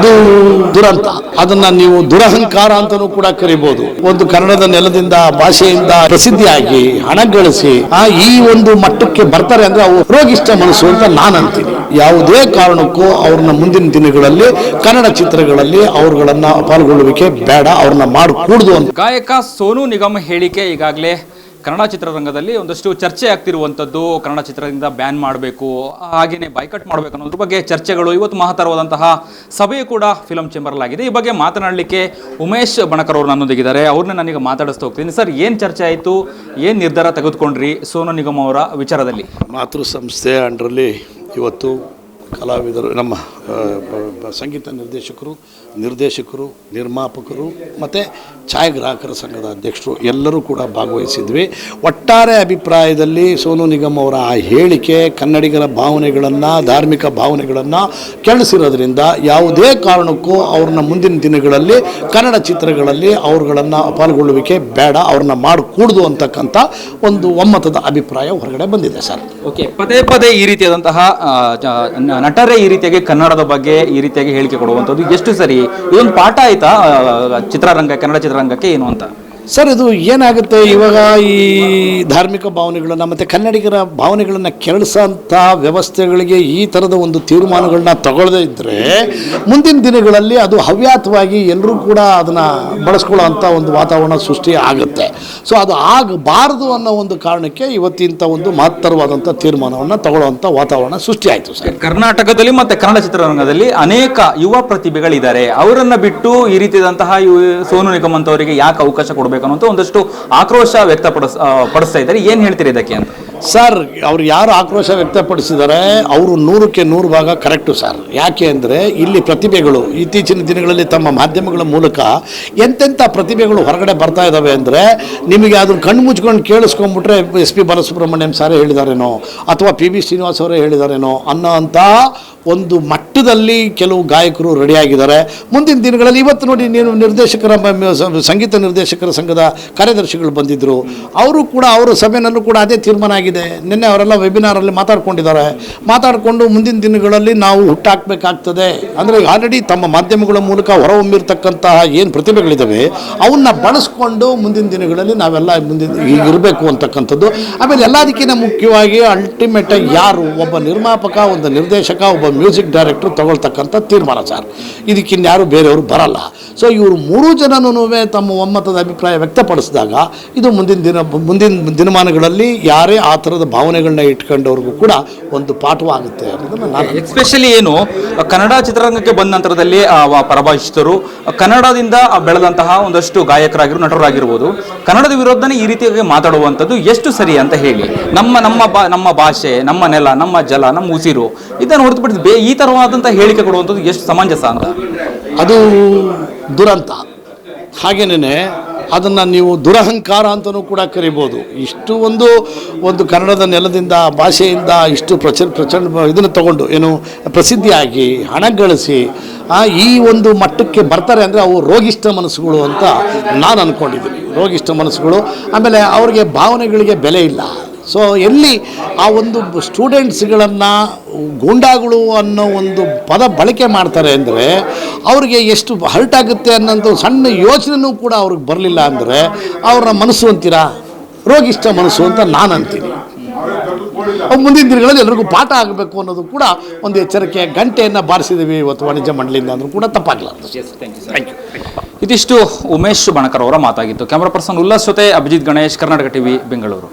ಅದು ದುರಂತ. ಅದನ್ನ ನೀವು ದುರಹಂಕಾರ ಅಂತಲೂ ಕೂಡ ಕರಿಬಹುದು. ಒಂದು ಕನ್ನಡದ ನೆಲದಿಂದ ಭಾಷೆಯಿಂದ ಪ್ರಸಿದ್ಧಿಯಾಗಿ ಹಣ ಗಳಿಸಿ ಈ ಒಂದು ಮಟ್ಟಕ್ಕೆ ಬರ್ತಾರೆ ಅಂದ್ರೆ ಅವು ರೋಗಿಷ್ಠ ಮನಸ್ಸು ಅಂತ ನಾನು ಅಂತೀನಿ. ಯಾವುದೇ ಕಾರಣಕ್ಕೂ ಅವ್ರನ್ನ ಮುಂದಿನ ದಿನಗಳಲ್ಲಿ ಕನ್ನಡ ಚಿತ್ರಗಳಲ್ಲಿ ಅವ್ರುಗಳನ್ನ ಪಾಲ್ಗೊಳ್ಳುವಿಕೆ ಬೇಡ, ಅವ್ರನ್ನ ಮಾಡಕೂಡದು ಅಂತ. ಗಾಯಕ ಸೋನು ನಿಗಮ್ ಹೇಳಿಕೆ ಈಗಾಗಲೇ ಕನ್ನಡ ಚಿತ್ರರಂಗದಲ್ಲಿ ಒಂದಷ್ಟು ಚರ್ಚೆ ಆಗ್ತಿರುವಂಥದ್ದು. ಕನ್ನಡ ಚಿತ್ರದಿಂದ ಬ್ಯಾನ್ ಮಾಡಬೇಕು, ಹಾಗೆಯೇ ಬೈಕಟ್ ಮಾಡಬೇಕು ಅನ್ನೋದ್ರ ಬಗ್ಗೆ ಚರ್ಚೆಗಳು. ಇವತ್ತು ಮಹತ್ತರವಾದಂತಹ ಸಭೆಯು ಕೂಡ ಫಿಲಂ ಚೇಂಬರ್ಲಾಗಿದೆ. ಈ ಬಗ್ಗೆ ಮಾತನಾಡಲಿಕ್ಕೆ ಉಮೇಶ್ ಬಣಕರ್ ಅವರು ನನ್ನೊಂದಿಗಿದ್ದಾರೆ. ಅವ್ರನ್ನ ನನಗೆ ಮಾತಾಡಿಸ್ತಾ ಹೋಗ್ತೀನಿ. ಸರ್, ಏನು ಚರ್ಚೆ ಆಯಿತು, ಏನು ನಿರ್ಧಾರ ತೆಗೆದುಕೊಂಡ್ರಿ ಸೋನು ನಿಗಮ್ ಅವರ ವಿಚಾರದಲ್ಲಿ? ಮಾತೃ ಸಂಸ್ಥೆ ಅಂಡರಲ್ಲಿ ಇವತ್ತು ಕಲಾವಿದರು, ನಮ್ಮ ಸಂಗೀತ ನಿರ್ದೇಶಕರು, ನಿರ್ಮಾಪಕರು ಮತ್ತು ಛಾಯಾಗ್ರಾಹಕರ ಸಂಘದ ಅಧ್ಯಕ್ಷರು ಎಲ್ಲರೂ ಕೂಡ ಭಾಗವಹಿಸಿದ್ವಿ. ಒಟ್ಟಾರೆ ಅಭಿಪ್ರಾಯದಲ್ಲಿ ಸೋನು ನಿಗಮ್ ಅವರ ಆ ಹೇಳಿಕೆ ಕನ್ನಡಿಗರ ಭಾವನೆಗಳನ್ನು, ಧಾರ್ಮಿಕ ಭಾವನೆಗಳನ್ನು ಕೆಳಿಸಿರೋದ್ರಿಂದ ಯಾವುದೇ ಕಾರಣಕ್ಕೂ ಅವ್ರನ್ನ ಮುಂದಿನ ದಿನಗಳಲ್ಲಿ ಕನ್ನಡ ಚಿತ್ರಗಳಲ್ಲಿ ಅವ್ರುಗಳನ್ನು ಪಾಲ್ಗೊಳ್ಳುವಿಕೆ ಬೇಡ, ಅವ್ರನ್ನ ಮಾಡಕೂಡದು ಅಂತಕ್ಕಂಥ ಒಂದು ಒಮ್ಮತದ ಅಭಿಪ್ರಾಯ ಹೊರಗಡೆ ಬಂದಿದೆ ಸರ್. ಓಕೆ, ಪದೇ ಪದೇ ಈ ರೀತಿಯಾದಂತಹ ನಟರೇ ಈ ರೀತಿಯಾಗಿ ಕನ್ನಡದ ಬಗ್ಗೆ ಈ ರೀತಿಯಾಗಿ ಹೇಳಿಕೆ ಕೊಡುವಂಥದ್ದು ಎಷ್ಟು ಸರಿ? ಇದೊಂದು ಪಾಠ ಆಯ್ತಾ ಕನ್ನಡ ಚಿತ್ರರಂಗಕ್ಕೆ ಏನು ಅಂತ? ಸರ್, ಇದು ಏನಾಗುತ್ತೆ ಇವಾಗ ಈ ಧಾರ್ಮಿಕ ಭಾವನೆಗಳನ್ನು ಮತ್ತು ಕನ್ನಡಿಗರ ಭಾವನೆಗಳನ್ನು ಕೆರಳಿಸೋಂಥ ವ್ಯವಸ್ಥೆಗಳಿಗೆ ಈ ಥರದ ಒಂದು ತೀರ್ಮಾನಗಳನ್ನ ತಗೊಳ್ಳದೇ ಇದ್ದರೆ ಮುಂದಿನ ದಿನಗಳಲ್ಲಿ ಅದು ಹವ್ಯಾತವಾಗಿ ಎಲ್ಲರೂ ಕೂಡ ಅದನ್ನು ಬಳಸ್ಕೊಳ್ಳೋ ಅಂಥ ಒಂದು ವಾತಾವರಣ ಸೃಷ್ಟಿ ಆಗುತ್ತೆ. ಸೊ ಅದು ಆಗಬಾರದು ಅನ್ನೋ ಒಂದು ಕಾರಣಕ್ಕೆ ಇವತ್ತಿಂಥ ಒಂದು ಮಹತ್ತರವಾದಂಥ ತೀರ್ಮಾನವನ್ನು ತಗೊಳ್ಳುವಂಥ ವಾತಾವರಣ ಸೃಷ್ಟಿಯಾಯಿತು ಸರ್. ಕರ್ನಾಟಕದಲ್ಲಿ ಮತ್ತು ಕನ್ನಡ ಚಿತ್ರರಂಗದಲ್ಲಿ ಅನೇಕ ಯುವ ಪ್ರತಿಭೆಗಳಿದ್ದಾರೆ. ಅವರನ್ನು ಬಿಟ್ಟು ಈ ರೀತಿಯಾದಂತಹ ಸೋನು ನಿಗಮ್ ಅಂತವರಿಗೆ ಯಾಕೆ ಅವಕಾಶ ಕೊಡಬೇಕು ಅನ್ನೋ ಒಂದಷ್ಟು ಆಕ್ರೋಶ ಪಡಿಸ್ತಾ ಇದ್ದಾರೆ. ಏನು ಹೇಳ್ತೀರಿ ಇದಕ್ಕೆ ಅಂತ? ಸರ್, ಅವ್ರು ಯಾರು ಆಕ್ರೋಶ ವ್ಯಕ್ತಪಡಿಸಿದ್ದಾರೆ ಅವರು 100ಕ್ಕೆ 100 ಭಾಗ ಕರೆಕ್ಟು ಸರ್. ಯಾಕೆ ಅಂದರೆ ಇಲ್ಲಿ ಪ್ರತಿಭೆಗಳು ಇತ್ತೀಚಿನ ದಿನಗಳಲ್ಲಿ ತಮ್ಮ ಮಾಧ್ಯಮಗಳ ಮೂಲಕ ಎಂತೆಂಥ ಪ್ರತಿಭೆಗಳು ಹೊರಗಡೆ ಬರ್ತಾ ಇದ್ದಾವೆ ಅಂದರೆ ನಿಮಗೆ ಅದನ್ನು ಕಣ್ಣು ಮುಚ್ಕೊಂಡು ಕೇಳಿಸ್ಕೊಂಡ್ಬಿಟ್ರೆ SP ಬಾಲಸುಬ್ರಹ್ಮಣ್ಯಂ ಸಾರೇ ಹೇಳಿದಾರೇನೋ ಅಥವಾ PB ಶ್ರೀನಿವಾಸ್ ಅವರೇ ಹೇಳಿದಾರೇನೋ ಅನ್ನೋ ಅಂಥ ಒಂದು ಮಟ್ಟದಲ್ಲಿ ಕೆಲವು ಗಾಯಕರು ರೆಡಿಯಾಗಿದ್ದಾರೆ. ಮುಂದಿನ ದಿನಗಳಲ್ಲಿ ಇವತ್ತು ನೋಡಿ, ನೀನು ಸಂಗೀತ ನಿರ್ದೇಶಕರ ಸಂಘದ ಕಾರ್ಯದರ್ಶಿಗಳು ಬಂದಿದ್ದರು. ಅವರು ಕೂಡ ಅವರ ಸಭೆಯಲ್ಲೂ ಕೂಡ ಅದೇ ತೀರ್ಮಾನ ಆಗಿದೆ. ನಿನ್ನೆ ಅವರೆಲ್ಲ ವೆಬಿನಾರಲ್ಲಿ ಮಾತಾಡಿಕೊಂಡು ಮುಂದಿನ ದಿನಗಳಲ್ಲಿ ನಾವು ಹುಟ್ಟಾಕಬೇಕಾಗ್ತದೆ ಅಂದರೆ ಆಲ್ರೆಡಿ ತಮ್ಮ ಮಾಧ್ಯಮಗಳ ಮೂಲಕ ಹೊರಹೊಮ್ಮಿರ್ತಕ್ಕಂತಹ ಏನು ಪ್ರತಿಭೆಗಳಿದ್ದಾವೆ ಅವನ್ನ ಬಳಸ್ಕೊಂಡು ಮುಂದಿನ ದಿನಗಳಲ್ಲಿ ನಾವೆಲ್ಲ ಇರಬೇಕು ಅಂತಕ್ಕಂಥದ್ದು. ಆಮೇಲೆ ಎಲ್ಲದಕ್ಕಿಂತ ಮುಖ್ಯವಾಗಿ ಅಲ್ಟಿಮೇಟಾಗಿ ಯಾರು ಒಬ್ಬ ನಿರ್ಮಾಪಕ, ಒಂದು ನಿರ್ದೇಶಕ, ಒಬ್ಬ ಮ್ಯೂಸಿಕ್ ಡೈರೆಕ್ಟರ್ ತಗೊಳ್ತಕ್ಕಂಥ ತೀರ್ಮಾನ ಸರ್. ಇದಕ್ಕಿನ್ಯಾರು ಬೇರೆಯವರು ಬರಲ್ಲ. ಸೊ ಇವರು 3 ಜನನೂ ತಮ್ಮ ಒಮ್ಮತದ ಅಭಿಪ್ರಾಯ ವ್ಯಕ್ತಪಡಿಸಿದಾಗ ಇದು ಮುಂದಿನ ದಿನಮಾನಗಳಲ್ಲಿ ಯಾರೇ ಆ ಥರದ ಭಾವನೆಗಳನ್ನ ಇಟ್ಕೊಂಡವ್ರಿಗೂ ಕೂಡ ಒಂದು ಪಾಠವಾಗುತ್ತೆ ಅನ್ನೋದನ್ನು ನಾನು ಎಸ್ಪೆಷಲಿ ಏನು ಕನ್ನಡ ಚಿತ್ರರಂಗಕ್ಕೆ ಬಂದ ನಂತರದಲ್ಲಿ ಪ್ರಭಾವಿಸಿದರು, ಕನ್ನಡದಿಂದ ಬೆಳೆದಂತಹ ಒಂದಷ್ಟು ಗಾಯಕರಾಗಿರು ನಟರಾಗಿರ್ಬೋದು, ಕನ್ನಡದ ವಿರೋಧನೇ ಈ ರೀತಿಯಾಗಿ ಮಾತಾಡುವಂಥದ್ದು ಎಷ್ಟು ಸರಿ ಅಂತ ಹೇಳಿ, ನಮ್ಮ ಭಾಷೆ, ನಮ್ಮ ನೆಲ, ನಮ್ಮ ಜಲ, ನಮ್ಮ ಉಸಿರು ಇದನ್ನು ಹೊರತುಪಡಿಸಿ ಈ ಥರವಾದಂಥ ಹೇಳಿಕೆ ಕೊಡುವಂಥದ್ದು ಎಷ್ಟು ಸಮಂಜಸ ಅಂತ? ಅದು ದುರಂತ. ಹಾಗೇನೇ ಅದನ್ನು ನೀವು ದುರಹಂಕಾರ ಅಂತಲೂ ಕೂಡ ಕರಿಬೋದು. ಇಷ್ಟು ಒಂದು ಕನ್ನಡದ ನೆಲದಿಂದ ಭಾಷೆಯಿಂದ ಇಷ್ಟು ಪ್ರಚಂಡ ಇದನ್ನು ತಗೊಂಡು ಏನು ಪ್ರಸಿದ್ಧಿಯಾಗಿ ಹಣ ಗಳಿಸಿ ಈ ಒಂದು ಮಟ್ಟಕ್ಕೆ ಬರ್ತಾರೆ ಅಂದರೆ ಅವು ರೋಗಿಷ್ಠ ಮನಸ್ಸುಗಳು ಅಂತ ನಾನು ಅಂದ್ಕೊಂಡಿದ್ದೀನಿ. ರೋಗಿಷ್ಠ ಮನಸ್ಸುಗಳು. ಆಮೇಲೆ ಅವ್ರಿಗೆ ಭಾವನೆಗಳಿಗೆ ಬೆಲೆ ಇಲ್ಲ. ಸೊ ಎಲ್ಲಿ ಆ ಒಂದು ಸ್ಟೂಡೆಂಟ್ಸ್ಗಳನ್ನು ಗೂಂಡಾಗಳು ಅನ್ನೋ ಒಂದು ಪದ ಬಳಕೆ ಮಾಡ್ತಾರೆ ಅಂದರೆ ಅವ್ರಿಗೆ ಎಷ್ಟು ಹರ್ಟ್ ಆಗುತ್ತೆ ಅನ್ನೋಂಥ ಸಣ್ಣ ಯೋಚನೆಯೂ ಕೂಡ ಅವ್ರಿಗೆ ಬರಲಿಲ್ಲ ಅಂದರೆ ಅವ್ರ ಮನಸ್ಸು ಅಂತೀರಾ, ರೋಗಿಷ್ಠ ಮನಸ್ಸು ಅಂತ ನಾನು ಅಂತೀನಿ. ಮುಂದಿನ ದಿನಗಳಲ್ಲಿ ಎಲ್ಲರಿಗೂ ಪಾಠ ಆಗಬೇಕು ಅನ್ನೋದು ಕೂಡ ಒಂದು ಎಚ್ಚರಿಕೆ ಗಂಟೆಯನ್ನು ಬಾರಿಸಿದ್ದೀವಿ ಇವತ್ತು ವಾಣಿಜ್ಯ ಮಂಡಳಿಯಿಂದ ಅಂದರೂ ಕೂಡ ತಪ್ಪಾಗಲಾರದು. Thank you. ಇದಿಷ್ಟು ಉಮೇಶ್ ಬಣಕರ್ ಅವರ ಮಾತಾಗಿತ್ತು. ಕ್ಯಾಮರಾ ಪರ್ಸನ್ ಉಲ್ಲಾಸ್ ಜೊತೆ ಅಭಿಜಿತ್ ಗಣೇಶ್, ಕರ್ನಾಟಕ ಟಿವಿ, ಬೆಂಗಳೂರು.